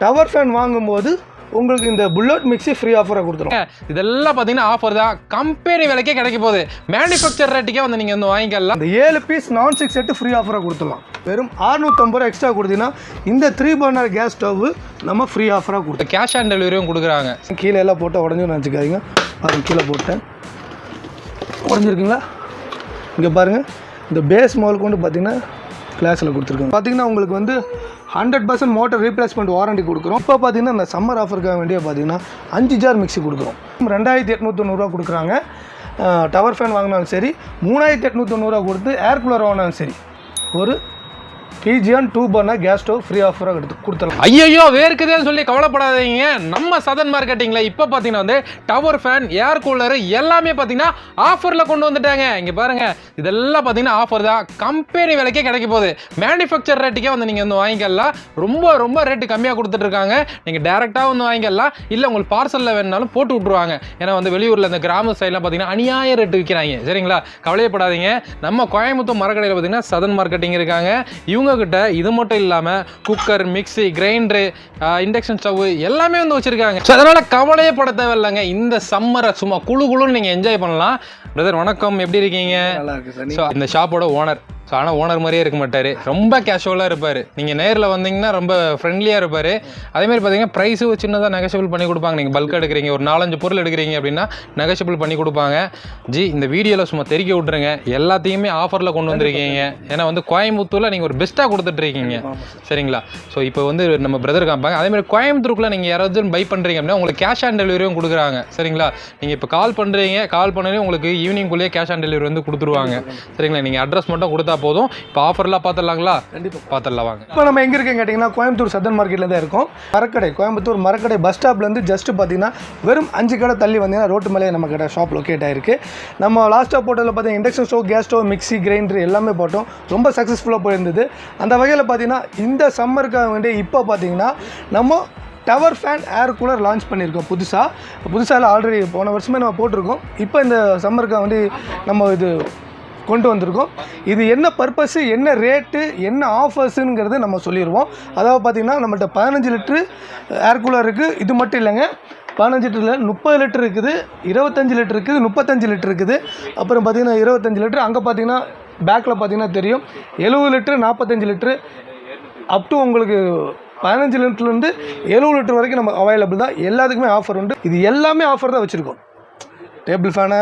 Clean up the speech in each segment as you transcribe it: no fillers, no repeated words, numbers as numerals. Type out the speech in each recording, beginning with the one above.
Tower fan வாங்கும்போது உங்களுக்கு இந்த புல்லட் மிக்ஸி ஃப்ரீ ஆஃபராக கொடுத்துருவோம். இதெல்லாம் பார்த்தீங்கன்னா ஆஃபர் தான், கம்பெனி விலைக்கே கிடைக்க போகுது, மேனுஃபேக்சர் ரேட்டுக்கே வந்து நீங்கள் வந்து வாங்கிக்கலாம். இந்த 7 piece non stick set free ஆஃபராக கொடுத்துடலாம். வெறும் 650 ரூபா எக்ஸ்ட்ரா கொடுத்தீங்கன்னா இந்த 3 பர்னர் கேஸ் ஸ்டவ் நம்ம ஃப்ரீ ஆஃபராக கொடுத்தோம். கேஷ் ஆன் டெலிவரியும் கொடுக்குறாங்க. கீழே எல்லாம் போட்டால் உடஞ்சுன்னு நினச்சிக்காதீங்க. அது கீழே போட்டேன், உடஞ்சிருக்குங்களா? இங்கே பாருங்கள், இந்த பேஸ் மால் கொண்டு பார்த்தீங்கன்னா கிளாஸில் கொடுத்துருக்கோம். பார்த்தீங்கன்னா உங்களுக்கு வந்து 100% மோட்டர் ரீப்ளேஸ்மெண்ட் வாரண்டி கொடுக்குறோம். இப்போ பார்த்தீங்கன்னா இந்த சம்மர் ஆஃபருக்காக வேண்டிய பார்த்தீங்கன்னா 5 ஜார் மிக்ஸி கொடுக்குறோம். 2890 கொடுக்குறாங்க. டவர் ஃபேன் வாங்கினாலும் சரி, 3890 கொடுத்து ஏர் கூலர் வாங்கினாலும் சரி, ஒரு Pigeon 2 burner gas stove free ஆஃபராக கொடுத்துடலாம். ஐயோ வேர்க்குதுன்னு சொல்லி கவலைப்படாதீங்க. நம்ம சதன் மார்க்கெட்டிங்கில் இப்போ பார்த்தீங்கன்னா வந்து டவர் ஃபேன், ஏர் கூலர் எல்லாமே பார்த்தீங்கன்னா ஆஃபரில் கொண்டு வந்துட்டாங்க. இங்கே பாருங்கள், இதெல்லாம் பார்த்தீங்கன்னா ஆஃபர் தான், கம்பெனி விலைக்கே கிடைக்க போகுது, மேனுஃபேக்சர் ரேட்டுக்கே வந்து நீங்கள் வந்து வாங்கிக்கலாம். ரொம்ப ரேட்டு கம்மியாக கொடுத்துட்ருக்காங்க. நீங்கள் டேரெக்டாக வந்து வாங்கிக்கலாம், இல்லை உங்களுக்கு பார்சலில் வேணுனாலும் போட்டு விட்ருவாங்க. ஏன்னா வந்து வெளியூரில் இந்த கிராம சைட்லாம் பார்த்தீங்கன்னா அநியாய ரேட்டு விற்கிறாங்க. சரிங்களா, கவலையப்படாதீங்க. நம்ம கோயம்புத்தூர் மரக்கடையில் பார்த்தீங்கன்னா சதன் மார்க்கெட்டிங் இருக்காங்க. இவங்க கிட்ட இது மட்டும் இல்லாம cooker, mixie, grinder, induction stove எல்லாமே வந்து வச்சிருக்காங்க. அதனால கவலையே பட தேவையில்லைங்க. இந்த சம்மரை சும்மா குளுன்னு நீங்க என்ஜாய் பண்ணலாம். பிரதர் வணக்கம், எப்படி இருக்கீங்க? நல்லா இருக்கு சார். இந்த ஷாப்போட ஓனர். ஸோ ஆனால் ஓனர் மாதிரியே இருக்க மாட்டார், ரொம்ப கேஷுவலாக இருப்பார். நீங்கள் நேரில் வந்தீங்கன்னா ரொம்ப ஃப்ரெண்ட்லியாக இருப்பார். அதேமாதிரி பார்த்தீங்கன்னா ப்ரைஸு சின்னதாக நெகஷியபிள் பண்ணி கொடுப்பாங்க. நீங்கள் பல்க் எடுக்கிறீங்க, ஒரு 4-5 பொருள் எடுக்கிறீங்க அப்படின்னா நெகஷியபிள் பண்ணி கொடுப்பாங்க. இந்த வீடியோவில் சும்மா தெரிக்க விட்ருங்க, எல்லாத்தையுமே ஆஃபரில் கொண்டு வந்திருக்கீங்க. ஏன்னா வந்து கோயம்புத்தூரில் நீங்கள் ஒரு பெஸ்ட்டாக கொடுத்துட்ருக்கீங்க. சரிங்களா, ஸோ இப்போ வந்து நம்ம பிரதர் காமிப்பாங்க. அதேமாதிரி கோயம்புத்தூருக்குள்ளே நீங்கள் யாராவது பை பண்ணுறீங்க அப்படின்னா உங்களுக்கு கேஷ் ஆன் டெலிவரியும் கொடுக்குறாங்க. சரிங்களா, நீங்கள் இப்போ கால் பண்ணி உங்களுக்கு ஈவினிங்குள்ளேயே கேஷ் ஆன் டெலிவரி வந்து கொடுத்துருவாங்க. சரிங்களா, நீங்கள் அட்ரஸ் மட்டும் கொடுத்தா போதும். இப்போ ஆஃபர்லாம் பார்த்துடலாங்களா? கண்டிப்பாக பார்த்துடலாம் வாங்க. இப்போ நம்ம எங்கே இருக்கேன்னு கேட்டிங்கன்னா கோயம்புத்தூர் சதன் மார்க்கெட்டில் தான் இருக்கோம். மரக்கடை, கோயம்புத்தூர் மரக்கடை பஸ் ஸ்டாப்லேருந்து ஜஸ்ட் பார்த்தீங்கன்னா வெறும் 5 கடை தள்ளி வந்தீங்கன்னா ரோட்டு மேலே நம்ம கடை ஷாப் லொக்கேட் ஆகிருக்கு. நம்ம லாஸ்ட்டாக போட்டதில் பார்த்தீங்கன்னா induction stove, gas stove, mixie, grinder எல்லாமே போட்டோம். ரொம்ப சக்ஸஸ்ஃபுல்லாக போயிருந்தது. அந்த வகையில் பார்த்தீங்கன்னா இந்த சம்மருக்காக வேண்டிய இப்போ பார்த்தீங்கன்னா நம்ம tower fan, air cooler launch பண்ணியிருக்கோம் புதுசாக ஆல்ரெடி போன வருஷமே நம்ம போட்டிருக்கோம். இப்போ இந்த சம்மருக்காக வேண்டி நம்ம இது கொண்டு வந்திருக்கோம். இது என்ன பர்பஸு, என்ன ரேட்டு, என்ன ஆஃபர்ஸுங்கிறது நம்ம சொல்லிடுவோம். அதாவது பார்த்திங்கன்னா நம்மள்கிட்ட 15 லிட்ரு ஏர் கூலர் இருக்குது. இது மட்டும் இல்லைங்க, 15 லிட்டரில் 30 லிட்டர் இருக்குது, 25 லிட்டர் இருக்குது, 35 லிட்டர் இருக்குது. அப்புறம் பார்த்திங்கன்னா 25 லிட்டர். அங்கே பார்த்திங்கன்னா பேக்கில் பார்த்திங்கன்னா தெரியும் 70 லிட்டரு, 45 லிட்டரு, அப் டு உங்களுக்கு 15 லிட்டர்லேருந்து 70 லிட்டர் வரைக்கும் நம்ம அவைலபிள் தான். எல்லாத்துக்குமே ஆஃபர் உண்டு. இது எல்லாமே ஆஃபர் தான் வச்சுருக்கோம். Table fan,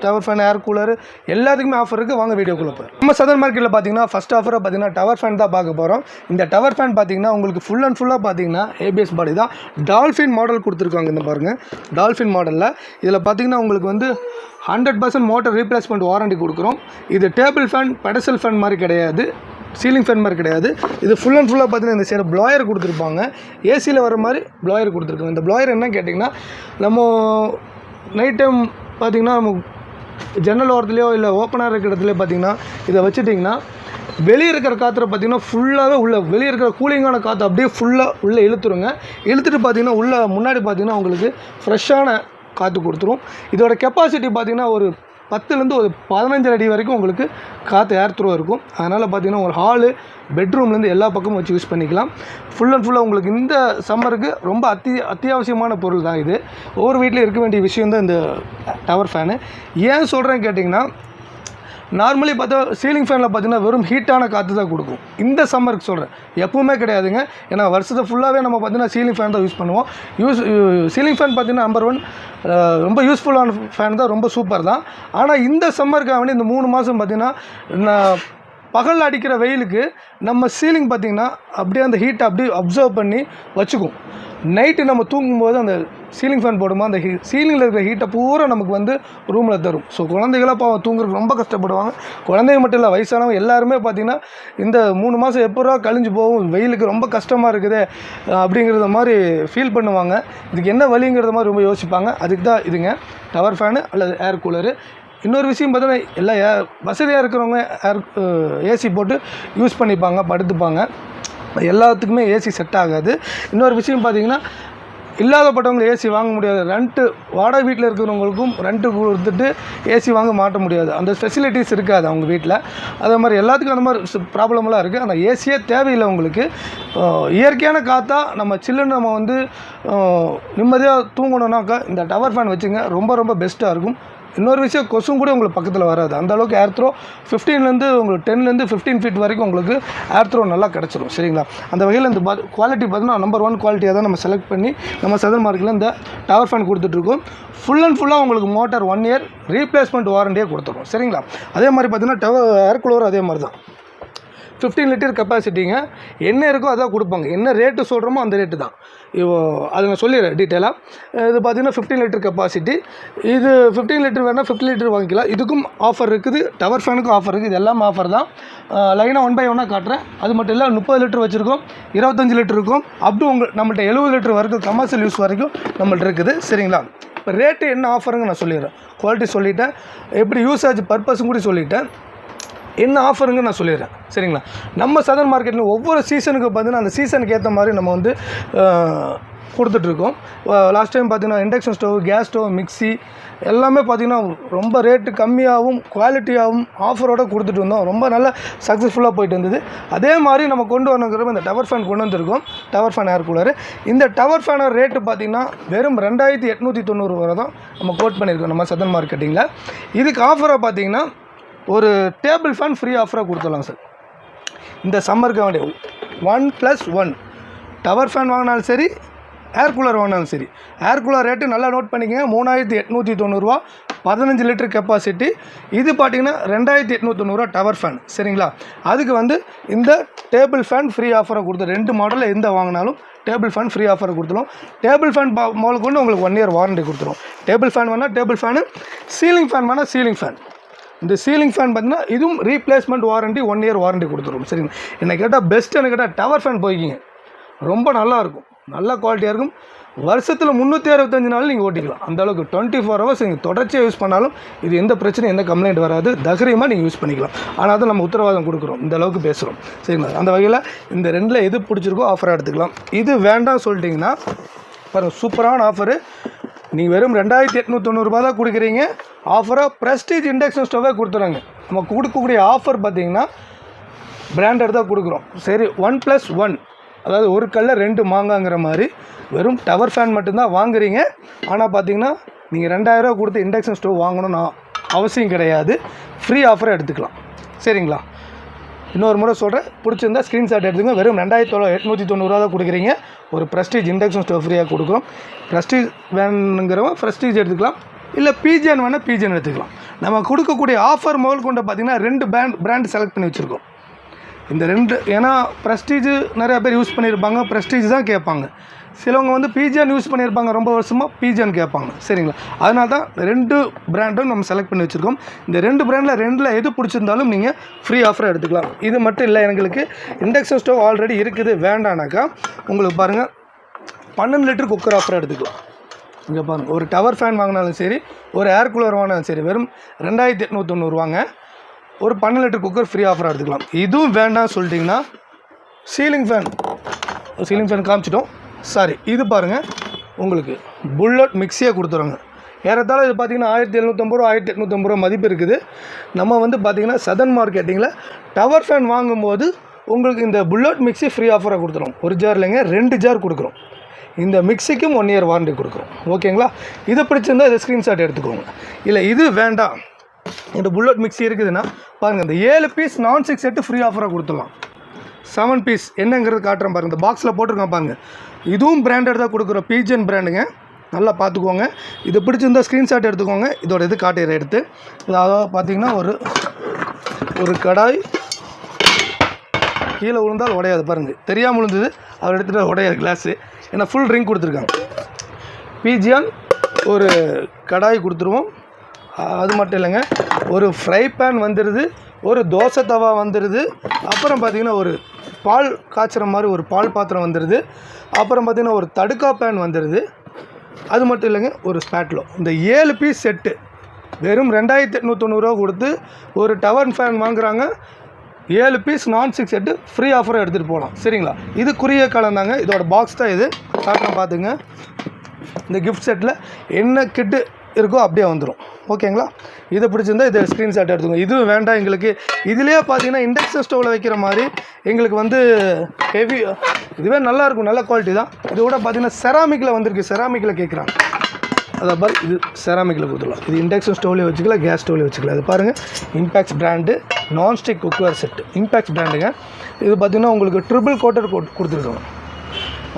tower fan, air cooler எல்லாத்துக்குமே ஆஃபர் இருக்குது. வாங்க வீடியோக்குள்ளே போய் நம்ம சதன் மார்க்கெட்டில் பார்த்தீங்கன்னா ஃபஸ்ட் ஆஃபராக பார்த்தீங்கன்னா டவர் ஃபேன் தான் பார்க்க போகிறோம். இந்த டவர் ஃபேன் பார்த்தீங்கன்னா உங்களுக்கு ஃபுல் அண்ட் ஃபுல்லாக பார்த்தீங்கன்னா ஏபிஎஸ் பாடி தான். டால்ஃபின் மாடல் கொடுத்துருக்காங்க. இந்த பாருங்கள், டால்ஃபின் மாடலில் இதில் பார்த்தீங்கன்னா உங்களுக்கு வந்து 100% மோட்டர் ரீப்ளேஸ்மெண்ட் வாரண்டி கொடுக்குறோம். இது டேபிள் ஃபேன், பெடசல் ஃபேன் மாதிரி கிடையாது, சீலிங் ஃபேன் மாதிரி கிடையாது. இது ஃபுல் அண்ட் ஃபுல்லாக பார்த்தீங்கன்னா இந்த சைடு ப்ளாயர் கொடுத்துருப்பாங்க. ஏசியில் வர மாதிரி ப்ளாயர் கொடுத்துருக்காங்க. இந்த ப்ளாயர் என்ன கேட்டிங்கன்னா, நம்ம நைட் டைம் பார்த்திங்கன்னா நம்ம ஜன்னல் ஓரத்துலையோ இல்லை ஓப்பனாக இருக்கிற இடத்துலையோ பார்த்திங்கன்னா இதை வச்சுட்டிங்கன்னா வெளியே இருக்கிற காற்றை பார்த்திங்கன்னா ஃபுல்லாகவே வெளியே இருக்கிற கூலிங்கான காற்று அப்படியே ஃபுல்லாக உள்ளே இழுத்துருங்க. இழுத்துட்டு பார்த்திங்கன்னா உள்ளே முன்னாடி பார்த்திங்கன்னா உங்களுக்கு ஃப்ரெஷ்ஷான காற்று கொடுத்துரும். இதோட கெப்பாசிட்டி பார்த்திங்கன்னா ஒரு 10லேருந்து ஒரு 15 அடி வரைக்கும் உங்களுக்கு காற்று ஏர் த்ரோ இருக்கும். அதனால் பார்த்திங்கன்னா ஒரு ஹாலு, பெட்ரூம்லேருந்து எல்லா பக்கமும் வச்சு யூஸ் பண்ணிக்கலாம். ஃபுல் அண்ட் ஃபுல்லாக உங்களுக்கு இந்த சம்மருக்கு ரொம்ப அத்தியாவசியமான பொருள் தான் இது. ஒவ்வொரு வீட்டில் இருக்க வேண்டிய விஷயம் தான் இந்த டவர் ஃபேனு. ஏன் சொல்கிறேன்னு கேட்டிங்கன்னா, நார்மலி பார்த்தா சீலிங் ஃபேனில் பார்த்தீங்கன்னா வெறும் ஹீட்டான காற்று தான் கொடுக்கும். இந்த சம்மருக்கு சொல்கிறேன், எப்பவுமே கிடையாதுங்க. ஏன்னா வருஷத்தை ஃபுல்லாகவே நம்ம பார்த்தீங்கன்னா சீலிங் ஃபேன் தான் யூஸ் பண்ணுவோம். சீலிங் ஃபேன் பார்த்தீங்கன்னா நம்பர் 1 ரொம்ப யூஸ்ஃபுல்லான ஃபேன் தான், ரொம்ப சூப்பர் தான். ஆனால் இந்த சம்மருக்காக வேண்டி இந்த 3 மாதம் பார்த்திங்கன்னா பகலில் அடிக்கிற வெயிலுக்கு நம்ம சீலிங் பார்த்திங்கன்னா அப்படியே அந்த ஹீட்டை அப்படியே அப்சர்வ் பண்ணி வச்சுக்கும். நைட்டு நம்ம தூங்கும்போது அந்த சீலிங் ஃபேன் போடும்போது அந்த சீலிங்கில் இருக்கிற ஹீட்டை பூரா நமக்கு வந்து ரூமில் தரும். ஸோ குழந்தைகளாக பாவம் தூங்குறதுக்கு ரொம்ப கஷ்டப்படுவாங்க. குழந்தைங்க மட்டும் இல்லை, வயசானவங்க எல்லாருமே பார்த்திங்கன்னா இந்த 3 மாதம் எப்போ கழிஞ்சு போகும், வெயிலுக்கு ரொம்ப கஷ்டமாக இருக்குது அப்படிங்கிறத மாதிரி ஃபீல் பண்ணுவாங்க. இதுக்கு என்ன வழிங்கிறத மாதிரி ரொம்ப யோசிப்பாங்க. அதுக்கு தான் இதுங்க டவர் ஃபேனு அல்லது ஏர் கூலரு. இன்னொரு விஷயம் பார்த்தீங்கன்னா எல்லாம் வசதியாக இருக்கிறவங்க ஏசி போட்டு யூஸ் பண்ணிப்பாங்க, படுத்துப்பாங்க. எல்லாத்துக்குமே ஏசி செட் ஆகாது. இன்னொரு விஷயம் பார்த்திங்கன்னா இல்லாதப்பட்டவங்க ஏசி வாங்க முடியாது. வாடகை வீட்டில் இருக்கிறவங்களுக்கும் ரெண்ட்டு கொடுத்துட்டு ஏசி வாங்க மாட்ட முடியாது. அந்த ஃபெசிலிட்டிஸ் இருக்காது அவங்க வீட்டில். அதே மாதிரி எல்லாத்துக்கும் அந்த மாதிரி ப்ராப்ளமெல்லாம் இருக்குது. ஆனால் ஏசியே தேவையில்லை உங்களுக்கு. இயற்கையான காற்றா நம்ம சில்லுன்னு நம்ம வந்து நிம்மதியாக தூங்கணுன்னாக்கா இந்த டவர் ஃபேன் வச்சுங்க, ரொம்ப ரொம்ப பெஸ்ட்டாக இருக்கும். இன்னொரு விஷயம், கொசும் கூட உங்களுக்கு பக்கத்தில் வராது. அந்த அளவுக்கு ஏர் த்ரோ 15லேருந்து உங்களுக்கு 10லேருந்து 15 ஃபீட் வரைக்கும் உங்களுக்கு ஏர் த்ரோ நல்லா கிடச்சிரும். சரிங்களா? அந்த வகையில் இந்த குவாலிட்டி பார்த்தீங்கன்னா நம்பர் 1 குவாலிட்டியாக தான் நம்ம செலக்ட் பண்ணி நம்ம சதன் மார்க்கெட்டில் இந்த டவர் ஃபேன் கொடுத்துட்ருக்கோம். ஃபுல் அண்ட் ஃபுல்லாக உங்களுக்கு மோட்டார் 1 இயர் ரீப்ளேஸ்மெண்ட் வாரண்டியே கொடுத்துருவோம். சரிங்களா? அதே மாதிரி பார்த்தீங்கன்னா ஏர் கூலர் அதே மாதிரி தான் 15 லிட்டர் கெப்பாசிட்டிங்க. என்ன இருக்கோ அதான் கொடுப்பாங்க. என்ன ரேட்டு சொல்கிறோமோ அந்த ரேட்டு தான். அதை நான் சொல்லிடுறேன் டீட்டெயிலாக. இது பார்த்திங்கன்னா 15 லிட்டர் கெப்பாசிட்டி. இது 15 லிட்டர் வேணால் 50 லிட்டர் வாங்கிக்கலாம். இதுக்கும் ஆஃபர் இருக்குது, டவர் ஃபேனுக்கும் ஆஃபர் இருக்குது. இது எல்லாமே ஆஃபர் தான். லைனாக 1 by 1 காட்டுறேன். அது மட்டும் இல்லை 30 லிட்டர் வச்சுருக்கோம், 25 லிட்டர் இருக்கும், அப் டு நம்மள்ட்ட 70 லிட்டர் வரைக்கும் கமர்ஷியல் யூஸ் வரைக்கும் நம்மள்ட்ட இருக்குது. சரிங்களா? இப்போ ரேட்டு என்ன ஆஃபருங்க நான் சொல்லிடுறேன். குவாலிட்டி சொல்லிட்டேன், எப்படி யூசேஜ் பர்பஸும் கூட சொல்லிட்டேன், என்ன ஆஃபருங்க நான் சொல்லிடுறேன். சரிங்களா? நம்ம சதன் மார்க்கெட்டில் ஒவ்வொரு சீசனுக்கு பார்த்தீங்கன்னா அந்த சீசனுக்கு ஏற்ற மாதிரி நம்ம வந்து கொடுத்துட்ருக்கோம். லாஸ்ட் டைம் பார்த்திங்கன்னா induction stove, gas stove, mixie எல்லாமே பார்த்திங்கன்னா ரொம்ப ரேட்டு கம்மியாகவும் குவாலிட்டியாகவும் ஆஃபரோடு கொடுத்துட்டு வந்தோம். ரொம்ப நல்லா சக்ஸஸ்ஃபுல்லாக போயிட்டு இருந்தது. அதே மாதிரி நம்ம கொண்டு வரணுங்கிறப்ப இந்த டவர் ஃபேன் கொண்டு வந்திருக்கோம். Tower fan air cooler. இந்த டவர் ஃபேனோட ரேட்டு பார்த்திங்கன்னா வெறும் 2890 வரை தான் நம்ம கோட் பண்ணியிருக்கோம் நம்ம சதன் மார்க்கெட்டிங்கில். இதுக்கு ஆஃபராக பார்த்திங்கன்னா ஒரு டேபிள் ஃபேன் ஃப்ரீ ஆஃபராக கொடுத்துடலாம் சார். இந்த சம்மருக்கு வேண்டிய 1+1 டவர் ஃபேன் வாங்கினாலும் சரி, ஏர் கூலர் வாங்கினாலும் சரி. ஏர் கூலர் ரேட்டு நல்லா நோட் பண்ணிக்கங்க, 3890 ரூபா, 15 லிட்டர் கெப்பாசிட்டி. இது பார்த்திங்கன்னா 2890 ரூபா டவர் ஃபேன். சரிங்களா? அதுக்கு வந்து இந்த டேபிள் ஃபேன் ஃப்ரீ ஆஃபராக கொடுத்து 2 மாடலில் எந்த வாங்கினாலும் டேபிள் ஃபேன் ஃப்ரீ ஆஃபர் கொடுத்துரும். டேபிள் ஃபேன் முதல் கொண்டு உங்களுக்கு 1 இயர் வாரண்டி கொடுத்துரும். டேபிள் ஃபேன் வேணால் டேபிள் ஃபேனு, சீலிங் ஃபேன் வேணால் சீலிங் ஃபேன். இந்த சீலிங் ஃபேன் பார்த்தீங்கன்னா இதுவும் ரீப்ளேஸ்மெண்ட் வாரண்டி 1 இயர் வாரண்டி கொடுத்துரும். சரிங்க? என்னை கேட்டால் பெஸ்ட்டுன்னு கேட்டால் டவர் ஃபேன் போய்க்கிங்க, ரொம்ப நல்லாயிருக்கும், நல்ல குவாலிட்டியாக இருக்கும். வருஷத்தில் 365 நாள் நீங்கள் ஓட்டிக்கலாம். அந்தளவுக்கு 24 ஹவர்ஸ் நீங்கள் தொடர்ச்சியாக யூஸ் பண்ணாலும் இது எந்த பிரச்சனையும் எந்த கம்ப்ளைண்ட் வராது. தைரியமாக நீங்கள் யூஸ் பண்ணிக்கலாம். ஆனால் தான் நம்ம உத்தரவாதம் கொடுக்குறோம், இந்த அளவுக்கு பேசுகிறோம். சரிங்களா? அந்த வகையில் இந்த 2ல் எது பிடிச்சிருக்கோ ஆஃபராக எடுத்துக்கலாம். இது வேண்டாம் சொல்லிட்டிங்கன்னா பாருங்கள், சூப்பரான ஆஃபரு. நீங்கள் வெறும் 2890 ரூபா தான் கொடுக்குறீங்க. ஆஃபராக ப்ரெஸ்டீஜ் இண்டக்ஷன் ஸ்டவ்வே கொடுத்துறாங்க. நம்ம கொடுக்கக்கூடிய ஆஃபர் பார்த்திங்கன்னா பிராண்டட் தான் கொடுக்குறோம். சரி, 1+1 அதாவது ஒரு கல்ல 2 மாங்காங்கிற மாதிரி வெறும் டவர் ஃபேன் மட்டும்தான் வாங்குறீங்க. ஆனால் பார்த்திங்கன்னா நீங்கள் 2000 ரூபா கொடுத்து இண்டக்ஷன் ஸ்டவ் வாங்கணும்னு அவசியம் கிடையாது. ஃப்ரீ ஆஃபராக எடுத்துக்கலாம். சரிங்களா? இன்னொரு முறை சொல்கிறேன், பிடிச்சிருந்தா ஸ்க்ரீன்ஷாட் எடுத்துங்க. வெறும் 2890 ரூபா தான் கொடுக்குறீங்க. ஒரு ப்ரெஸ்டீஜ் இண்டக்ஷன் ஸ்டவ் ஃப்ரீயாக கொடுக்குறோம். ப்ரெஸ்டீஜ் வேணுங்கிறவங்க ப்ரெஸ்டீஜ் எடுத்துக்கலாம், இல்லை பிஜிஎன் வேணால் பிஜிஎன் எடுத்துக்கலாம். நம்ம கொடுக்கக்கூடிய ஆஃபர் முதல் கொண்டு பார்த்திங்கன்னா 2 பிராண்ட் செலக்ட் பண்ணி வச்சுருக்கோம். இந்த 2 ஏன்னா ப்ரெஸ்டீஜ் நிறையா பேர் யூஸ் பண்ணியிருப்பாங்க, ப்ரெஸ்டீஜ் தான் கேட்பாங்க. சிலவங்க வந்து பிஜிஎன் யூஸ் பண்ணியிருப்பாங்க, ரொம்ப வருஷமாக பிஜிஎன் கேட்பாங்க. சரிங்களா? அதனால தான் 2 பிராண்டும் நம்ம செலக்ட் பண்ணி வச்சுருக்கோம். இந்த 2 பிராண்டில் 2ல் எது பிடிச்சிருந்தாலும் நீங்கள் ஃப்ரீ ஆஃபராக எடுத்துக்கலாம். இது மட்டும் இல்லை, எங்களுக்கு இண்டக்ஷன் ஸ்டவ் ஆல்ரெடி இருக்குது வேண்டானாக்கா உங்களுக்கு பாருங்கள் 12 லிட்டர் குக்கர் ஆஃபராக எடுத்துக்கலாம். இங்கே பாருங்கள், ஒரு டவர் ஃபேன் வாங்கினாலும் சரி, ஒரு ஏர் கூலர் வாங்கினாலும் சரி, வெறும் 2890 ரூபாங்க. ஒரு 12 லிட்டர் குக்கர் ஃப்ரீ ஆஃபராக எடுத்துக்கலாம். இதுவும் வேண்டாம் சொல்லிட்டிங்கன்னா சீலிங் ஃபேன் காமிச்சிட்டோம். சாரி, இது பாருங்கள், உங்களுக்கு புல்லட் மிக்சியாக கொடுத்துருவாங்க. ஏறத்தாழ இது பார்த்திங்கன்னா 1750 ரூபா 1850 ரூபா மதிப்பு இருக்குது. நம்ம வந்து பார்த்திங்கன்னா சதன் மார்க்கெட்டிங்கில் டவர் ஃபேன் வாங்கும்போது உங்களுக்கு இந்த புல்லட் மிக்சி ஃப்ரீ ஆஃபராக கொடுத்துரும். ஒரு ஜார் இல்லைங்க, 2 ஜார் கொடுக்குறோம். இந்த மிக்சிக்கும் 1 இயர் வாரண்டி கொடுக்குறோம். ஓகேங்களா? இதை பிடிச்சிருந்தால் இதை ஸ்க்ரீன்ஷாட் எடுத்துக்கோங்க. இல்லை இது வேண்டாம், இந்த புல்லட் மிக்சி இருக்குதுன்னா பாருங்கள், இந்த 7 பீஸ் நான்-ஸ்டிக் செட்டு ஃப்ரீ ஆஃபராக கொடுத்துடலாம். 7 பீஸ் என்னங்கிறது காட்டுறேன் பாருங்கள். இந்த பாக்ஸில் போட்டிருக்கேன் பாருங்கள். இதுவும் பிராண்டட் தான் கொடுக்குறோம், பிஜிஎன் பிராண்டுங்க. நல்லா பார்த்துக்கோங்க. இது பிடிச்சிருந்தால் ஸ்க்ரீன்ஷாட் எடுத்துக்கோங்க. இதோட இது காட்டுற எடுத்து அதாவது பார்த்திங்கன்னா ஒரு கடாய் கீழே விழுந்தால் உடையாது பாருங்கள். தெரியாமல் விழுந்தது, அவர் எடுத்துகிட்டு உடையாது கிளாஸு. ஏன்னா ஃபுல் ட்ரிங்க் கொடுத்துருக்காங்க. பிஜிஎன் ஒரு கடாய் கொடுத்துருவோம். அது மட்டும் இல்லைங்க, ஒரு ஃப்ரை பேன் வந்துடுது, ஒரு தோசை தவா வந்துடுது. அப்புறம் பார்த்திங்கன்னா ஒரு பால் காய்ச்சுற மாதிரி ஒரு பால் பாத்திரம் வந்துடுது. அப்புறம் பார்த்திங்கன்னா ஒரு தடுக்கா பேன் வந்துடுது. அது மட்டும் இல்லைங்க, ஒரு ஸ்பேட்லோ. இந்த 7 பீஸ் செட்டு வெறும் 2890 ரூபா கொடுத்து ஒரு டவர் ஃபேன் வாங்குகிறாங்க. 7 பீஸ் நான்-ஸ்டிக் செட்டு ஃப்ரீ ஆஃபராக எடுத்துகிட்டு போகலாம். சரிங்களா? இது குறுகிய காலம் தாங்க. இதோட பாக்ஸ் தான் இது. காட்டுறேன் பார்த்துங்க. இந்த கிஃப்ட் செட்டில் என்ன கிட்டு இருக்கோ அப்படியே வந்துடும். ஓகேங்களா? இதை பிடிச்சிருந்தா இதை ஸ்க்ரீன்ஷாட் எடுத்துக்கோங்க. இதுவும் வேண்டாம் எங்களுக்கு, இதுலேயே பார்த்தீங்கன்னா இண்டக்ஷன் ஸ்டவ்வில் வைக்கிற மாதிரி எங்களுக்கு வந்து ஹெவி, இதுவே நல்லாயிருக்கும், நல்ல குவாலிட்டி தான். இது கூட பார்த்தீங்கன்னா செராமிக்கில் வந்திருக்கு, செராமிக்கில் கேட்குறாங்க. அதை பாரு, இது செராமிக்கில் கொடுத்துடலாம். இது இண்டக்ஷன் ஸ்டவ்லேயே வச்சுக்கலாம், கேஸ் ஸ்டவ்லேயே வச்சுக்கலாம். இது பாருங்கள், Impex brand nonstick cookware set, Impex பிராண்டுங்க. இது பார்த்திங்கன்னா உங்களுக்கு ட்ரிபிள் கோட்டர் கொடுத்துருக்கோம்,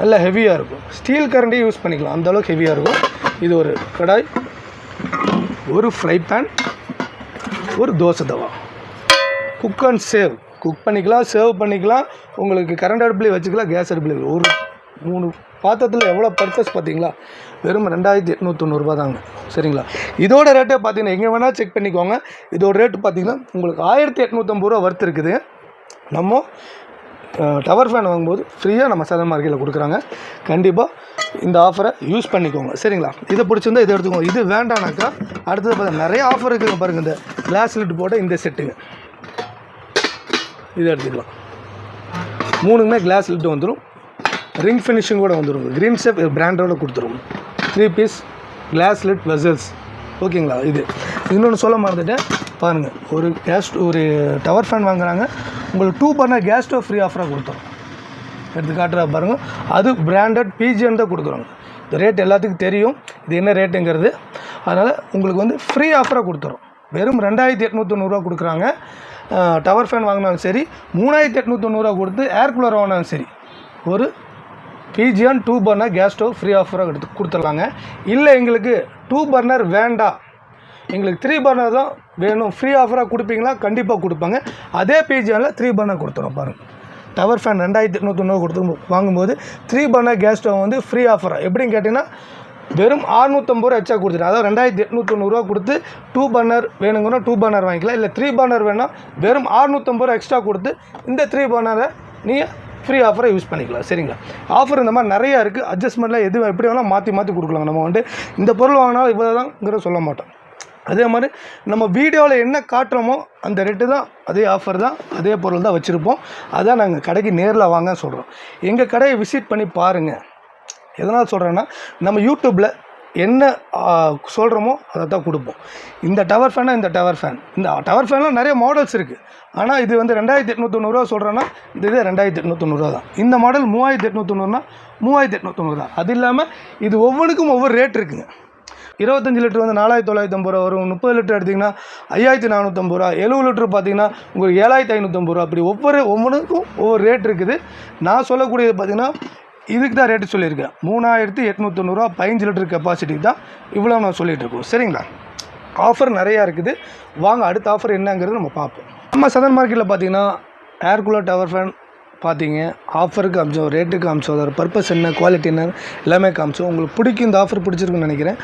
நல்லா ஹெவியாக இருக்கும். ஸ்டீல் கரண்டியும் யூஸ் பண்ணிக்கலாம், அந்தளவுக்கு ஹெவியாக இருக்கும். இது ஒரு கடாய், ஒரு ஃப்ரை பேன், ஒரு தோசை தவா. குக் அண்ட் சேவ், குக் பண்ணிக்கலாம், சேவ் பண்ணிக்கலாம். உங்களுக்கு கரண்ட் அடுப்புலேயே வச்சுக்கலாம், கேஸ் அடுப்புலேயே. ஒரு 3 பாத்திரத்தில் எவ்வளோ பர்பஸ் பார்த்தீங்களா? வெறும் 2890 தாங்க. சரிங்களா? இதோட ரேட்டே பார்த்தீங்கன்னா எங்கே வேணால் செக் பண்ணிக்கோங்க. இதோட ரேட்டு பார்த்தீங்கன்னா உங்களுக்கு 1850 ஒர்த் இருக்குது. நம்ம டவர் ஃபேன் வாங்கும்போது ஃப்ரீயாக நம்ம சதன் மார்க்கெட்டில் கொடுக்குறாங்க. கண்டிப்பாக இந்த ஆஃபரை யூஸ் பண்ணிக்கோங்க. சரிங்களா? இதை பிடிச்சிருந்தா இதை எடுத்துக்கோங்க. இது வேண்டானாக்கா அடுத்தது பார்த்தா நிறைய ஆஃபர் இருக்குதுங்க பாருங்கள். இந்த கிளாஸ் லிட் போட்ட இந்த செட்டுங்க, இதை எடுத்துக்கலாம். 3க்குமே கிளாஸ் லிட் வந்துடும், ரிங் ஃபினிஷிங் கூட வந்துடும், க்ரீன் ஷேப் பிராண்டோட கொடுத்துருவோம். 3 பீஸ் கிளாஸ் லிட் வெசல்ஸ். ஓகேங்களா? இது இன்னொன்று சொல்ல மறந்துட்டேன் பாருங்கள். ஒரு டவர் ஃபேன் வாங்குறாங்க, உங்களுக்கு 2 பர்னர் கேஸ் ஸ்டவ் ஃப்ரீ ஆஃபராக கொடுத்துரும். எடுத்து காட்டுறா பாருங்கள், அது பிராண்டட் பிஜிஎன் தான் கொடுக்குறாங்க. இந்த ரேட் எல்லாத்துக்கும் தெரியும், இது என்ன ரேட்டுங்கிறது. அதனால் உங்களுக்கு வந்து ஃப்ரீ ஆஃபராக கொடுத்துரும். வெறும் 2890 கொடுக்குறாங்க. டவர் ஃபேன் வாங்கினாலும் சரி, 3890 கொடுத்து ஏர் கூலர் வாங்கினாலும் சரி, ஒரு பிஜிஎன் 2 பர்னர் கேஸ் ஸ்டவ் ஃப்ரீ ஆஃபராக கொடுத்துடலாங்க. இல்லை எங்களுக்கு 2 பர்னர் வேண்டாம், எங்களுக்கு 3 பர்னர் தான் வேணும், ஃப்ரீ ஆஃபராக கொடுப்பீங்களா? கண்டிப்பாக கொடுப்பாங்க. அதே பிஜிஎனில் 3 பர்னர் கொடுத்துரும். பாருங்கள், டவர் ஃபேன் 2890 கொடுத்து வாங்கும்போது 3 பர்னர் கேஸ் ஸ்டவ் வந்து ஃப்ரீ ஆஃபராக எப்படின்னு கேட்டிங்கன்னா வெறும் 650 எக்ஸ்ட்ரா கொடுத்துட்டு, அதாவது 2890 கொடுத்து 2 பர்னர் வேணுங்கன்னா 2 பர்னர் வாங்கிக்கலாம். இல்லை 3 பர்னர் வேணால் வெறும் 650 எக்ஸ்ட்ரா கொடுத்து இந்த 3 பர்னரை நீங்கள் ஃப்ரீ ஆஃபரை யூஸ் பண்ணிக்கலாம். சரிங்களா? ஆஃபர் இந்த மாதிரி நிறையா இருக்குது. அட்ஜஸ்ட்மெண்ட்டில் எது எப்படி வேணால் மாற்றி கொடுக்கலாம். நம்ம வந்து இந்த பொருள் வாங்கினாலும் இவ்வளோ தான்ங்கிற சொல்ல மாட்டோம். அதே மாதிரி நம்ம வீடியோவில் என்ன காட்டுறோமோ அந்த ரேட்டு தான், அதே ஆஃபர் தான், அதே பொருள் தான் வச்சுருப்போம். அதான் நாங்கள் கடைக்கு நேரில் வாங்க சொல்கிறோம். எங்கள் கடையை விசிட் பண்ணி பாருங்கள். எதனால் சொல்கிறேன்னா, நம்ம யூடியூப்பில் என்ன சொல்கிறோமோ அதை தான் கொடுப்போம். இந்த டவர் ஃபேனாக இந்த டவர் ஃபேன், இந்த டவர் ஃபேன்லாம் நிறைய மாடல்ஸ் இருக்குது. ஆனால் இது வந்து 2890 சொல்கிறேன்னா இது 2890 தான். இந்த மாடல் 3890னா 3890 தான். அது இல்லாமல் இது ஒவ்வொன்றுக்கும் ஒவ்வொரு ரேட் இருக்குங்க. 25 லிட்டர் வந்து 4950 வரும், 30 லிட்டர் எடுத்திங்கன்னா 5450, 70 லிட்டர் பார்த்திங்கன்னா உங்களுக்கு 7550. அப்படி ஒவ்வொன்றுக்கும் ஒவ்வொரு ரேட் இருக்குது. நான் சொல்லக்கூடியது பார்த்திங்கன்னா இதுக்கு தான் ரேட்டு சொல்லியிருக்கேன், 3890, 15 லிட்டர் கெப்பாசிட்டிக்கு தான் இவ்வளோ நான் சொல்லிகிட்டு இருக்கோம். சரிங்களா? ஆஃபர் நிறையா இருக்குது. வாங்க அடுத்த ஆஃபர் என்னங்கிறது நம்ம பார்ப்போம். நம்ம சதன் மார்க்கெட்டில் பார்த்திங்கன்னா ஏர் கூலர் டவர் ஃபேன் பார்த்தீங்க, ஆஃபருக்கு காமிச்சோம், ரேட்டுக்கு காமிச்சோம், அதோட பர்பஸ் என்ன, குவாலிட்டி என்ன எல்லாமே காமிச்சோம். உங்களுக்கு பிடிக்கும், இந்த ஆஃபர் பிடிச்சிருக்குன்னு நினைக்கிறேன்.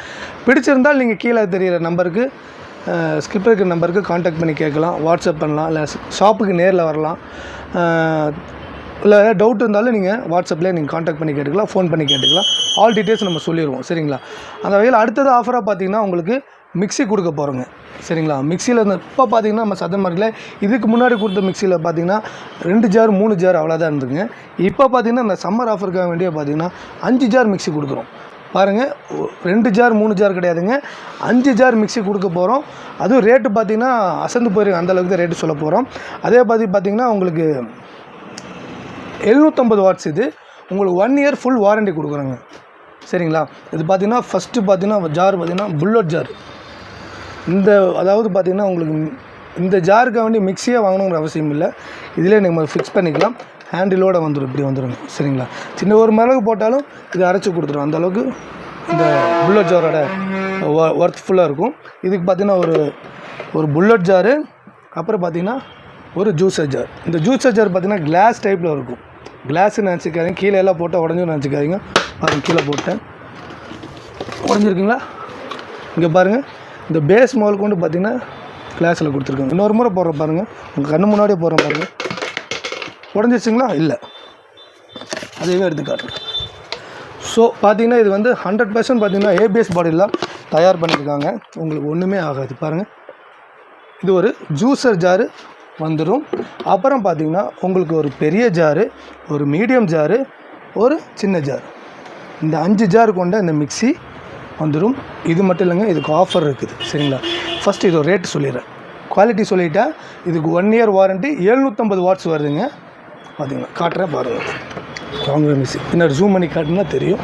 பிடிச்சிருந்தால் நீங்கள் கீழே தெரிகிற நம்பருக்கு, ஸ்கிப் இருக்கிற நம்பருக்கு காண்டாக்ட் பண்ணி கேட்கலாம், வாட்ஸ்அப் பண்ணலாம், இல்லை ஷாப்புக்கு நேரில் வரலாம். இல்லை டவுட் இருந்தாலும் நீங்கள் வாட்ஸ்அப்லேயே நீங்கள் காண்டாக்ட் பண்ணி கேட்டுக்கலாம், ஃபோன் பண்ணி கேட்டுக்கலாம். ஆல் டீட்டெயில்ஸ் நம்ம சொல்லிடுவோம். சரிங்களா? அந்த வகையில் அடுத்தது ஆஃபராக பார்த்தீங்கன்னா உங்களுக்கு மிக்ஸி கொடுக்க போகிறோங்க. சரிங்களா? மிக்சியில் இப்போ பார்த்தீங்கன்னா நம்ம சதன் மார்க்கெட்டில் இதுக்கு முன்னாடி கொடுத்த மிக்சியில் பார்த்தீங்கன்னா 2 ஜார் 3 ஜார் அவ்வளோதான் இருந்துங்க. இப்போ பார்த்தீங்கன்னா இந்த சம்மர் ஆஃபருக்காக வேண்டிய பார்த்தீங்கன்னா 5 ஜார் மிக்ஸி கொடுக்குறோம். பாருங்கள், 2 ஜார் 3 ஜார் கிடையாதுங்க, 5 ஜார் மிக்ஸி கொடுக்க போகிறோம். அதுவும் ரேட்டு பார்த்தீங்கன்னா அசந்து போயிருக்கு, அந்தளவுக்கு தான் ரேட்டு சொல்ல போகிறோம். அதே பார்த்தீங்கன்னா உங்களுக்கு 750 வாட்ஸ். இது உங்களுக்கு 1 இயர் ஃபுல் வாரண்டி கொடுக்குறோங்க. சரிங்களா? இது பார்த்தீங்கன்னா ஃபஸ்ட்டு பார்த்தீங்கன்னா ஜார் பார்த்தீங்கன்னா புல்லட் ஜார். அதாவது பார்த்தீங்கன்னா உங்களுக்கு இந்த ஜாருக்கு வேண்டி மிக்ஸியே வாங்கணுங்கிற அவசியம் இல்லை, இதிலே நீங்கள் ஃபிக்ஸ் பண்ணிக்கலாம். ஹேண்டிலோடு வந்துடும், இப்படி வந்துடுங்க. சரிங்களா? சின்ன ஒரு மிளகு போட்டாலும் இது அரைச்சி கொடுத்துரும், அந்தளவுக்கு இந்த புல்லட் ஜாரோட ஒர்த்ஃபுல்லாக இருக்கும். இதுக்கு பார்த்தீங்கன்னா ஒரு புல்லட் ஜாரு, அப்புறம் பார்த்தீங்கன்னா ஒரு ஜூஸர் ஜார். இந்த ஜூஸர் ஜார் பார்த்தீங்கன்னா கிளாஸ் டைப்பில் இருக்கும். கிளாஸுன்னு நினச்சிக்காதீங்க, கீழே எல்லாம் போட்டால் உடஞ்சும் நினச்சிக்காதீங்க. பாருங்கள், கீழே போட்டேன், உடஞ்சிருக்குங்களா? இங்கே பாருங்கள், இந்த பேஸ் முதல் கொண்டு பார்த்தீங்கன்னா கிளாஸில் கொடுத்துருக்காங்க. இன்னொரு முறை போடுற பாருங்கள், உங்கள் கண்ணு முன்னாடியே போடுறேன் பாருங்கள், உடஞ்சிருச்சுங்களா? இல்லை, அதையே எடுத்து காட்டுறேன். ஸோ பார்த்தீங்கன்னா இது வந்து 100% பார்த்தீங்கன்னா ஏபிஎஸ் பாடிலாம் தயார் பண்ணியிருக்காங்க, உங்களுக்கு ஒன்றுமே ஆகாது. பாருங்கள், இது ஒரு ஜூஸர் ஜாரு வந்துடும். அப்புறம் பார்த்திங்கன்னா உங்களுக்கு ஒரு பெரிய ஜாரு, ஒரு மீடியம் ஜாரு, ஒரு சின்ன ஜார், இந்த 5 ஜார் கொண்ட இந்த மிக்ஸி வந்துடும். இது மட்டும் இல்லைங்க, இதுக்கு ஆஃபர் இருக்குது. சரிங்களா, ஃபஸ்ட்டு இது ரேட்டு சொல்லிடுறேன். குவாலிட்டி சொல்லிவிட்டேன். இதுக்கு 1 இயர் வாரண்ட்டி 750 வாட்ஸ் வருதுங்க. பார்த்தீங்களா, காட்டுறேன் பாருங்கள். வாங்க மிக்ஸி பின்னர் ஜூம் பண்ணி காட்டினா தெரியும்.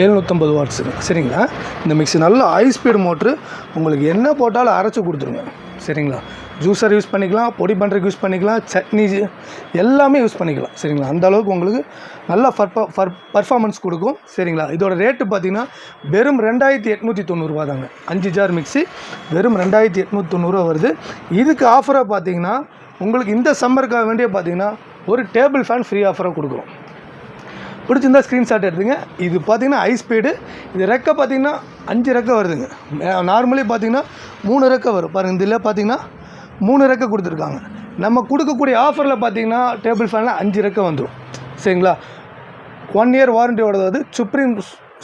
750 வாட்ஸுங்க. சரிங்களா, இந்த மிக்ஸி நல்ல ஹை ஸ்பீடு மோட்ரு. உங்களுக்கு என்ன போட்டாலும் அரைச்சி கொடுத்துருங்க. சரிங்களா, ஜூஸர் யூஸ் பண்ணிக்கலாம், பொடி பண்ணுறதுக்கு யூஸ் பண்ணிக்கலாம், சட்னி எல்லாமே யூஸ் பண்ணிக்கலாம். சரிங்களா, அந்த அளவுக்கு உங்களுக்கு நல்ல பர்ஃபார்மன்ஸ் கொடுக்கும். சரிங்களா, இதோட ரேட்டு பார்த்திங்கன்னா வெறும் 2890 தாங்க. 5 ஜார் மிக்ஸி வெறும் 2890 வருது. இதுக்கு ஆஃபராக பார்த்திங்கன்னா உங்களுக்கு இந்த சம்மருக்காக வேண்டிய பார்த்திங்கன்னா ஒரு டேபிள் ஃபேன் ஃப்ரீ ஆஃபராக கொடுக்குறோம். பிடிச்சிருந்தா ஸ்க்ரீன்ஷாட் எடுத்துங்க. இது பார்த்திங்கன்னா ஹை ஸ்பீடு. இது ரெக்கை பார்த்திங்கன்னா 5 ரெக்கை வருதுங்க. நார்மலி பார்த்திங்கன்னா 3 ரெக்கை வரும். பாருங்கள், இதில் பார்த்திங்கன்னா 3 ரெக்கை கொடுத்துருக்காங்க. நம்ம கொடுக்கக்கூடிய ஆஃபரில் பார்த்திங்கன்னா டேபிள் ஃபேனில் 5 ரெக்கை வந்துடும். சரிங்களா, 1 இயர் வாரண்டியோட அது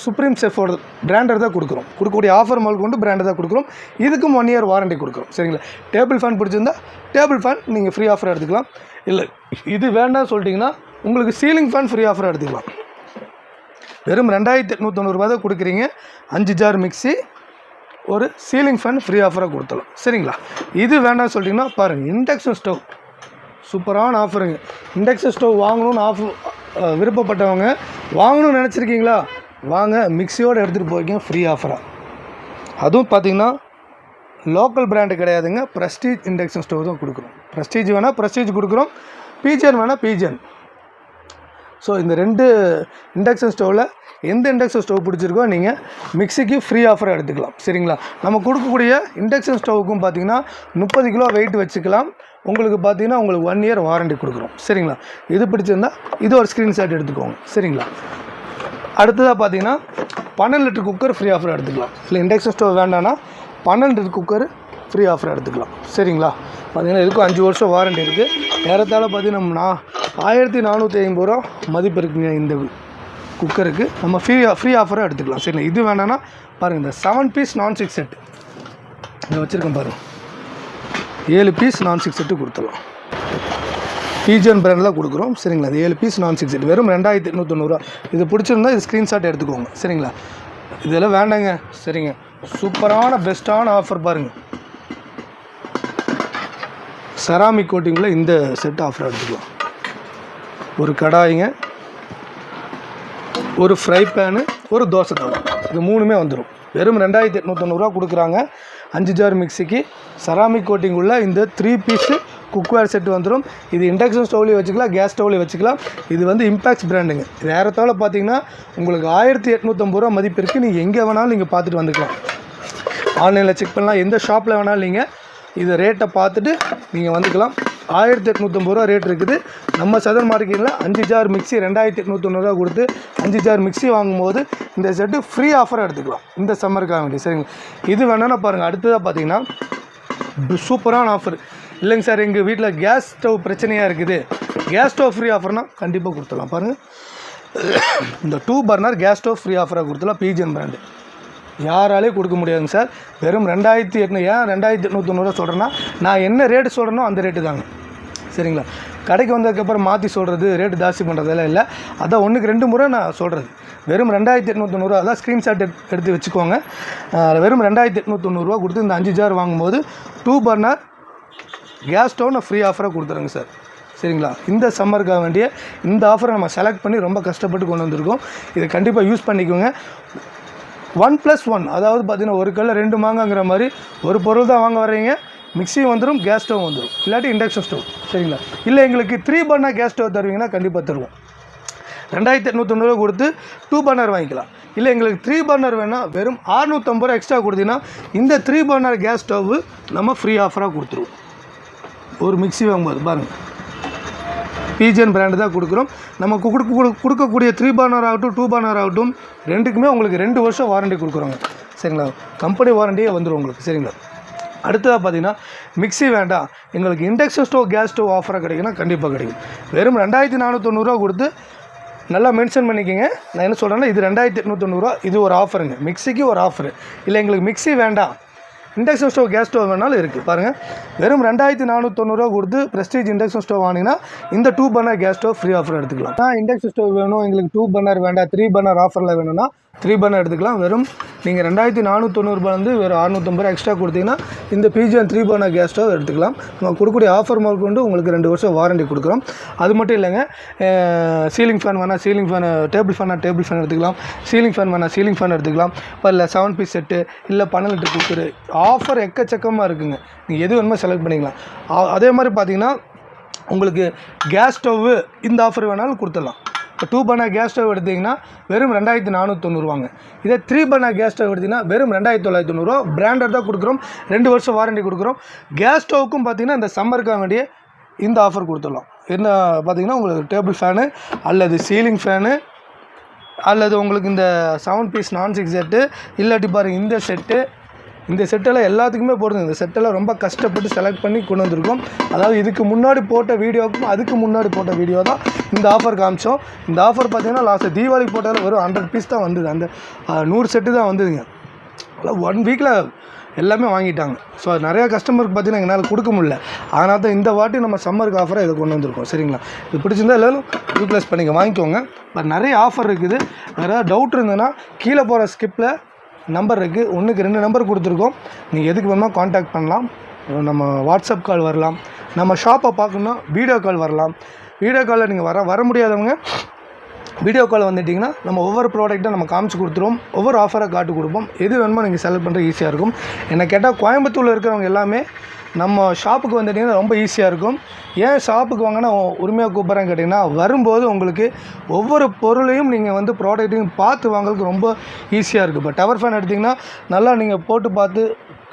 சுப்ரீம் செஃபோட பிராண்டர் தான் கொடுக்கக்கூடிய ஆஃபர் முதல் கொண்டு பிராண்டர் தான் கொடுக்குறோம். இதுக்கும் 1 இயர் வாரண்டி கொடுக்குறோம். சரிங்களா, டேபிள் ஃபேன் பிடிச்சிருந்தா டேபிள் ஃபேன் நீங்கள் ஃப்ரீ ஆஃபர் எடுத்துக்கலாம். இல்லை இது வேண்டாம் சொல்லிட்டிங்கன்னா உங்களுக்கு சீலிங் ஃபேன் ஃப்ரீ ஆஃபர் எடுத்துக்கலாம். வெறும் 2890 தான் கொடுக்குறீங்க. 5 ஜார் மிக்ஸி, ஒரு சீலிங் ஃபேன் ஃப்ரீ ஆஃபராக கொடுத்தலாம். சரிங்களா, இது வேண்டாம் சொல்லிட்டிங்கன்னா பாருங்கள், இண்டக்ஷன் ஸ்டவ் சூப்பரான ஆஃபருங்க. இண்டக்ஷன் ஸ்டவ் வாங்கணும்னு விருப்பப்பட்டவங்க வாங்கணும்னு நினச்சிருக்கீங்களா, வாங்க மிக்ஸியோடு எடுத்துகிட்டு போய்க்கிங்க ஃப்ரீ ஆஃபராக. அதுவும் பார்த்திங்கன்னா லோக்கல் பிராண்டு கிடையாதுங்க, ப்ரெஸ்டீஜ் இண்டக்ஷன் ஸ்டவ் தான் கொடுக்குறோம். ப்ரெஸ்டீஜ் வேணால் ப்ரெஸ்டீஜ் கொடுக்குறோம், பீஜன் வேணால் பீஜன். ஸோ இந்த 2 இண்டக்ஷன் ஸ்டவ்வில் எந்த இண்டக்ஷன் ஸ்டவ் பிடிச்சிருக்கோ நீங்கள் மிக்ஸிக்கு ஃப்ரீ ஆஃபராக எடுத்துக்கலாம். சரிங்களா, நம்ம கொடுக்கக்கூடிய இண்டக்ஷன் ஸ்டவ்வுக்கும் பார்த்திங்கன்னா 30 கிலோ வெயிட் வச்சுக்கலாம். உங்களுக்கு பார்த்திங்கன்னா உங்களுக்கு 1 இயர் வாரண்டி கொடுக்குறோம். சரிங்களா, இது பிடிச்சிருந்தா இது ஒரு ஸ்க்ரீன்ஷாட் எடுத்துக்கோங்க. சரிங்களா, அடுத்ததாக பார்த்திங்கன்னா 12 லிட்டர் குக்கர் ஃப்ரீ ஆஃபராக எடுத்துக்கலாம். இல்லை இண்டக்ஷன் ஸ்டவ் வேண்டான்னா 12 லிட்டர் குக்கர் ஃப்ரீ ஆஃபராக எடுத்துக்கலாம். சரிங்களா, பார்த்திங்கன்னா இதுக்கும் 5 வருஷம் வாரண்டி இருக்குது. ஏறத்தாழ பார்த்திங்கன்னா 1450 ரூபா மதிப்பு இருக்குங்க இந்த குக்கருக்கு. நம்ம ஃப்ரீ ஆஃபராக எடுத்துக்கலாம். சரிங்களா, இது வேணான்னா பாருங்கள், இந்த 7 பீஸ் நான்ஸ்டிக் செட்டு இதை வச்சுருக்கேன் பாருங்கள், 7 பீஸ் நான்ஸ்டிக் செட்டு கொடுத்துடலாம். பீஜன் பிராண்டில் தான் கொடுக்குறோம். சரிங்களா, இது 7 பீஸ் நான்ஸ்டிக் செட் வெறும் 2890 இது பிடிச்சிருந்தா இது ஸ்க்ரீன்ஷாட் எடுத்துக்கோங்க. சரிங்களா, இதெல்லாம் வேண்டாங்க. சரிங்க, சூப்பரான பெஸ்ட்டான ஆஃபர் பாருங்கள். செராமிக் கோட்டிங்கில் இந்த செட் ஆஃபர் எடுத்துக்கலாம். ஒரு கடாயிங்க, ஒரு ஃப்ரை பேனு, ஒரு தோசை தவா, இது 3மே வந்துடும். வெறும் 2890 கொடுக்குறாங்க. 5 ஜார் மிக்ஸிக்கு செராமிக் கோட்டிங் உள்ள இந்த 3 பீஸு குக்வேர் செட்டு வந்துடும். இது இண்டக்ஷன் ஸ்டவ்லேயும் வச்சுக்கலாம், கேஸ் ஸ்டவ்லேயும் வச்சுக்கலாம். இது வந்து இம்பேக்ஸ் பிராண்டுங்க. இது ஏறத்தாழ பார்த்தீங்கன்னா உங்களுக்கு 1850 ரூபா மதிப்பு இருக்குது. நீங்கள் எங்கே வேணாலும் நீங்கள் பார்த்துட்டு வந்துக்கலாம். ஆன்லைனில் செக் பண்ணலாம், எந்த ஷாப்பில் வேணாலும் நீங்கள் இதை ரேட்டை பார்த்துட்டு நீங்கள் வந்துக்கலாம். 1850 ரூபா ரேட் இருக்குது. நம்ம சதன் மார்க்கெட்டில் 5 ஜார் மிக்ஸி 2890 கொடுத்து 5 ஜார் மிக்ஸி வாங்கும்போது இந்த செட்டு ஃப்ரீ ஆஃபராக எடுத்துக்கலாம் இந்த சம்மருக்காக வேண்டி. சரிங்களா, இது வேணான்னா பாருங்கள். அடுத்ததாக பார்த்தீங்கன்னா சூப்பரான ஆஃபர். இல்லைங்க சார், எங்கள் வீட்டில் கேஸ் ஸ்டவ் பிரச்சனையாக இருக்குது, கேஸ் ஸ்டவ் ஃப்ரீ ஆஃபர்னால் கண்டிப்பாக கொடுத்துடலாம். பாருங்கள், இந்த 2 பர்னர் கேஸ் ஸ்டவ் ஃப்ரீ ஆஃபராக கொடுத்துடலாம். பீஜன் பிராண்டு யாராலையும் கொடுக்க முடியாதுங்க சார். வெறும் 2800. ஏன் 2890 சொல்கிறேன்னா நான் என்ன ரேட்டு சொல்கிறேனோ அந்த ரேட்டு தாங்க. சரிங்களா, கடைக்கு வந்ததுக்கப்புறம் மாற்றி சொல்கிறது, ரேட்டு ஜாஸ்தி பண்ணுறதெல்லாம் இல்லை. அதான் 1க்கு 2 முறை நான் சொல்கிறது. வெறும் 2890 அதான் ஸ்க்ரீன்ஷாட் எடுத்து வச்சுக்கோங்க. வெறும் 2890 கொடுத்து இந்த 5 ஜார் வாங்கும்போது 2 பர்னர் கேஸ் ஸ்டவ் நான் ஃப்ரீ ஆஃபராக கொடுத்துறேங்க சார். சரிங்களா, இந்த சம்மருக்காக வேண்டிய இந்த ஆஃபரை நம்ம செலக்ட் பண்ணி ரொம்ப கஷ்டப்பட்டு கொண்டு வந்திருக்கோம். இதை கண்டிப்பாக யூஸ் பண்ணிக்கோங்க. 1+1 அதாவது பார்த்தீங்கன்னா ஒரு கல்ல 2 மாங்காங்கிற மாதிரி ஒரு பொருள் தான் வாங்க வர்றீங்க. மிக்ஸி வந்துடும், கேஸ் ஸ்டவ் வந்துடும், இல்லாட்டி இண்டக்ஷன் ஸ்டவ். சரிங்களா, இல்லை எங்களுக்கு 3 பர்னர் கேஸ் ஸ்டவ் தருவீங்கன்னா கண்டிப்பாக தருவோம். 2890 கொடுத்து 2 பர்னர் வாங்கிக்கலாம். இல்லை எங்களுக்கு 3 பர்னர் வேணால் வெறும் 650 ரூபா எக்ஸ்ட்ரா கொடுத்தீங்கன்னா இந்த 3 பர்னர் கேஸ் ஸ்டவ் நம்ம ஃப்ரீ ஆஃபராக கொடுத்துருவோம். ஒரு மிக்ஸி வாங்கும்போது பாருங்கள், பீஜன் பிராண்டு தான் கொடுக்குறோம். நம்ம கொடுக்கக்கூடிய 3 பர்னர் ஆகட்டும் 2 பர்னர் ஆகட்டும் ரெண்டுக்குமே உங்களுக்கு 2 வருஷம் வாரண்டி கொடுக்குறோங்க. சரிங்களா, கம்பெனி வாரண்டியே வந்துடும் உங்களுக்கு. சரிங்களா, அடுத்ததாக பார்த்தீங்கன்னா மிக்ஸி வேண்டாம், எங்களுக்கு இண்டக்ஷன் ஸ்டவ் கேஸ் ஸ்டவ் ஆஃபராக கிடைக்குன்னா கண்டிப்பாக கிடைக்கும். வெறும் 2490 கொடுத்து நல்லா மென்ஷன் பண்ணிக்கோங்க. நான் என்ன சொல்கிறேன்னா இது 2890 இது ஒரு ஆஃபருங்க. மிக்ஸிக்கு ஒரு ஆஃபரு. இல்லை எங்களுக்கு மிக்ஸி வேண்டாம், இண்டக்ஷன் ஸ்டவ் கேஸ் ஸ்டவ் வேணாலும் இருக்குது பாருங்கள். வெறும் 2490 கொடுத்து ப்ரெஸ்டீஜ் இண்டக்ஷன் ஸ்டவ் வாங்கினா இந்த 2 burner gas stove free offer எடுத்துக்கலாம். இண்டக்ஷன் ஸ்டவ் வேணும் எங்களுக்கு 2 பர்னர் வேண்டாம் 3 பர்னர் ஆஃபரில் வேணும்னா 3 பர்னர் எடுத்துக்கலாம். வெறும் நீங்கள் 2490 வெறும் 650 எக்ஸ்ட்ரா கொடுத்தீங்கன்னா இந்த பிஜிஎன் 3 பர்னர் கேஸ் ஸ்டவ் எடுத்துக்கலாம். நம்ம கொடுக்கக்கூடிய ஆஃபர் கொண்டு உங்களுக்கு 2 வருஷம் வாரண்டி கொடுக்குறோம். அது மட்டும் இல்லைங்க, சீலிங் ஃபேன் வேணால் சீலிங் ஃபேன், டேபிள் ஃபேனாக டேபிள் ஃபேன் எடுத்துக்கலாம், சீலிங் ஃபேன் வேணால் சீலிங் ஃபேன் எடுத்துக்கலாம். இப்போ இல்லை 7 பீஸ் செட்டு இல்லை 12 லிட்டர் குக்கரு ஆஃபர் எக்கச்சக்கமாக இருக்குங்க. நீங்கள் எது வேணுமோ செலக்ட் பண்ணிக்கலாம். அதே மாதிரி பார்த்தீங்கன்னா உங்களுக்கு கேஸ் ஸ்டவ்வு இந்த ஆஃபர் வேணாலும் கொடுத்துடலாம். இப்போ 2 பர்னர் கேஸ் ஸ்டவ் எடுத்திங்கன்னா வெறும் 2490 இதே 3 பர்னர் கேஸ் ஸ்டவ் எடுத்திங்கன்னா வெறும் 2990 பிராண்டட் தான் கொடுக்குறோம். 2 வருஷம் வாரண்டி கொடுக்குறோம். கேஸ் ஸ்டவ்வுக்கும் பார்த்திங்கன்னா இந்த சம்மருக்காக வேண்டிய இந்த ஆஃபர் கொடுத்துடலாம். என்ன பார்த்திங்கன்னா உங்களுக்கு டேபிள் ஃபேனு அல்லது சீலிங் ஃபேனு அல்லது உங்களுக்கு இந்த 7 பீஸ் நான்-ஸ்டிக் செட்டு இல்லாட்டி பாருங்கள் இந்த செட்டெல்லாம் எல்லாத்துக்குமே போடுங்க. இந்த செட்டெல்லாம் ரொம்ப கஷ்டப்பட்டு செலக்ட் பண்ணி கொண்டு வந்திருக்கோம். அதாவது இதுக்கு முன்னாடி போட்ட வீடியோவுக்கும் அதுக்கு முன்னாடி போட்ட வீடியோ தான் இந்த ஆஃபர் காமிச்சோம். இந்த ஆஃபர் பார்த்திங்கன்னா லாஸ்ட்டு தீபாவளிக்கு போட்டாலும் வெறும் 100 பீஸ் தான் வந்தது. அந்த 100 செட்டு தான் வந்ததுங்க. அதெல்லாம் 1 வீக்கில் எல்லாமே வாங்கிட்டாங்க. ஸோ அது நிறையா கஸ்டமருக்கு பார்த்தீங்கன்னா எங்களால் கொடுக்க முடியல. அதனால தான் இந்த வாட்டி நம்ம சம்மருக்கு ஆஃபராக இதை கொண்டு வந்திருக்கோம். சரிங்களா, இது பிடிச்சிருந்தா எல்லோரும் யூட்டிலைஸ் பண்ணிக்க வாங்கிக்கோங்க. பட் நிறைய ஆஃபர் இருக்குது. வேறு ஏதாவது டவுட் இருந்ததுன்னா கீழே போகிற ஸ்கிப்பில் நம்பர் இருக்குது, 1க்கு 2 நம்பர் கொடுத்துருக்கோம். நீங்கள் எதுக்கு வேணுமோ காண்டாக்ட் பண்ணலாம். நம்ம வாட்ஸ்அப் கால் வரலாம், நம்ம ஷாப்பை பார்க்கணுன்னா வீடியோ கால் வரலாம். வீடியோ காலில் நீங்கள் வர முடியாதவங்க வீடியோ கால் வந்துட்டிங்கன்னா நம்ம ஒவ்வொரு ப்ராடக்ட்டும் நம்ம காமிச்சு கொடுத்துருவோம். ஒவ்வொரு ஆஃபராக காட்டு கொடுப்போம். எது வேணுமோ நீங்கள் செலக்ட் பண்ணுறது ஈஸியாக இருக்கும். என்ன கேட்டால் கோயம்புத்தூரில் இருக்கிறவங்க எல்லாமே நம்ம ஷாப்புக்கு வந்துட்டிங்கன்னா ரொம்ப ஈஸியாக இருக்கும். ஏன் ஷாப்புக்கு வாங்கினா உரிமையாக கூப்பிட்றேன்னு கேட்டிங்கன்னா வரும்போது உங்களுக்கு ஒவ்வொரு பொருளையும் நீங்கள் ப்ராடக்ட்டையும் பார்த்து வாங்குறதுக்கு ரொம்ப ஈஸியாக இருக்குது. இப்போ டவர் ஃபேன் எடுத்திங்கன்னா நல்லா நீங்கள் போட்டு பார்த்து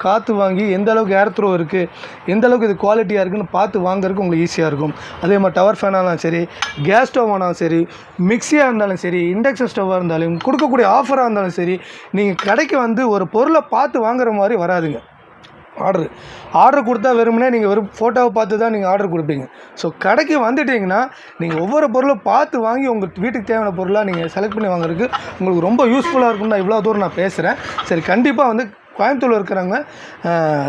காற்று வாங்கி எந்த அளவுக்கு ஏர் த்ரோ இருக்குது, எந்த அளவுக்கு இது குவாலிட்டியாக இருக்குதுன்னு பார்த்து வாங்குறதுக்கு உங்களுக்கு ஈஸியாக இருக்கும். அதே மாதிரி டவர் ஃபேனாலும் சரி, கேஸ் ஸ்டவ் ஆனாலும் சரி, மிக்சியாக இருந்தாலும் சரி, இண்டக்ஷன் ஸ்டவ்வாக இருந்தாலும், கொடுக்கக்கூடிய ஆஃபராக இருந்தாலும் சரி, நீங்கள் கடைக்கு ஒரு பொருளை பார்த்து வாங்குற மாதிரி வராதுங்க. ஆர்டர் கொடுத்தா வெறுமனே நீங்கள் வெறும் ஃபோட்டோவை பார்த்து தான் நீங்கள் ஆர்டர் கொடுப்பீங்க. ஸோ கடைக்கு வந்துட்டிங்கன்னா நீங்கள் ஒவ்வொரு பொருளும் பார்த்து வாங்கி உங்கள் வீட்டுக்கு தேவையான பொருளாக நீங்கள் செலக்ட் பண்ணி வாங்குறதுக்கு உங்களுக்கு ரொம்ப யூஸ்ஃபுல்லாக இருக்கும்னு நான் இவ்வளோ தூரம் நான் பேசுகிறேன். சரி, கண்டிப்பாக கோயம்புத்தூரில் இருக்கிறவங்க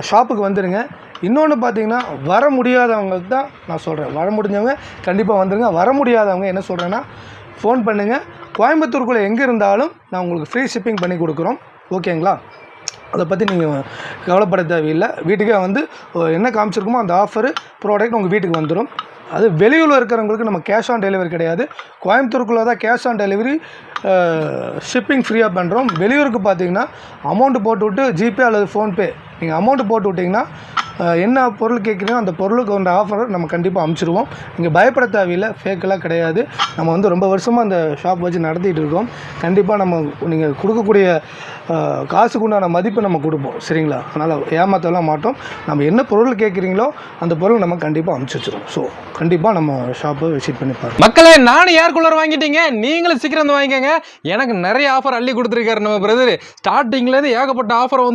ஷாப்புக்கு வந்துடுங்க. இன்னொன்று பார்த்தீங்கன்னா வர முடியாதவங்களுக்கு தான் நான் சொல்கிறேன். வர முடிஞ்சவங்க கண்டிப்பாக வந்துடுங்க. வர முடியாதவங்க என்ன சொல்கிறேன்னா ஃபோன் பண்ணுங்கள். கோயம்புத்தூருக்குள்ளே எங்கே இருந்தாலும் நான் உங்களுக்கு ஃப்ரீ ஷிப்பிங் பண்ணி கொடுக்குறோம். ஓகேங்களா, அதை பற்றி நீங்கள் கவலைப்பட தேவையில்லை. வீட்டுக்கே என்ன காமிச்சிருக்குமோ அந்த ஆஃபரு ப்ராடக்ட் உங்கள் வீட்டுக்கு வந்துடும். அது வெளியூரில் இருக்கிறவங்களுக்கு நம்ம கேஷ் ஆன் டெலிவரி கிடையாது. கோயம்புத்தூருக்குள்ளே தான் கேஷ் ஆன் டெலிவரி ஷிப்பிங் ஃப்ரீயாக பண்ணுறோம். வெளியூருக்கு பார்த்தீங்கன்னா அமௌண்ட்டு போட்டு விட்டு ஜிபே அல்லது ஃபோன்பே நீங்கள் அமௌண்ட்டு போட்டு விட்டிங்கன்னா என்ன பொருள் கேட்குறீங்களோ அந்த பொருளுக்கு அந்த ஆஃபரை நம்ம கண்டிப்பாக அமுச்சிடுவோம். நீங்கள் பயப்பட தேவையில்லை, ஃபேக்கெல்லாம் கிடையாது. நம்ம ரொம்ப வருஷமாக அந்த ஷாப் வச்சு நடத்திட்டு இருக்கோம். கண்டிப்பாக நம்ம நீங்கள் கொடுக்கக்கூடிய காசுக்கு உண்டான மதிப்பு நம்ம கொடுப்போம். சரிங்களா, அதனால் ஏமாற்றலாம் மாட்டோம். நம்ம என்ன பொருள் கேட்குறீங்களோ அந்த பொருள் நம்ம கண்டிப்பாக அமுச்சு வச்சுருவோம். ஸோ கண்டிப்பாக நம்ம ஷாப்பை விசிட் பண்ணி பாருங்கள். மக்களே, நானும் ஏர் கூலர் வாங்கிட்டீங்க, நீங்களும் சீக்கிரம் வாங்கிக்கோங்க. எனக்கு நிறைய ஆஃபர் அள்ளி கொடுத்துருக்காரு நம்ம பிரதர். ஸ்டார்டிங்லேருந்து ஏகப்பட்ட ஆஃபரை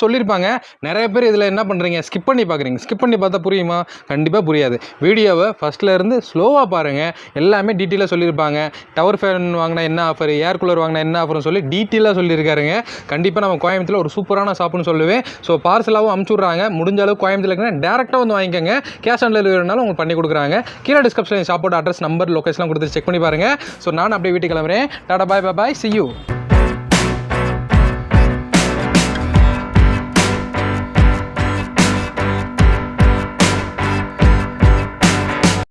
சொல்லியிருப்பாங்க. நிறைய பேர் இதில் என்ன பண்ணுறீங்க, ஸ்கிப் பண்ணி பார்க்குறீங்க. ஸ்கிப் பண்ணி பார்த்தா புரியுமா? கண்டிப்பாக புரியாது. வீடியோவை ஃபஸ்ட்டில் இருந்து ஸ்லோவாக பாருங்கள். எல்லாமே டீட்டெயிலாக சொல்லியிருப்பாங்க. டவர் ஃபேன் வாங்கினா என்ன ஆஃபர், ஏர் கூலர் வாங்கினா என்ன ஆஃபர்னு சொல்லி டீட்டெயிலாக சொல்லியிருக்காருங்க. கண்டிப்பாக நம்ம கோயம்புத்தூரில் ஒரு சூப்பரான ஷாப்புன்னு சொல்லுவேன். ஸோ பார்சலாகவும் அமுச்சு விட்றாங்க. முடிஞ்ச அளவுக்கு கோயம்புத்தூர் இருக்குன்னா டேரெக்டாக வாங்கிக்கோங்க. கேஷ் ஆன் டெலிவரினாலும் உங்களுக்கு பண்ணி கொடுக்குறாங்க. கீழே டிஸ்கிரிப்ஷன் ஷாப்போட அட்ரஸ், நம்பர், லொகேஷன்லாம் கொடுத்து செக் பண்ணி பாருங்கள். ஸோ நான் அப்படியே வீட்டுக்கு கிளம்புறேன். டாடா, பாய் பாய், see you.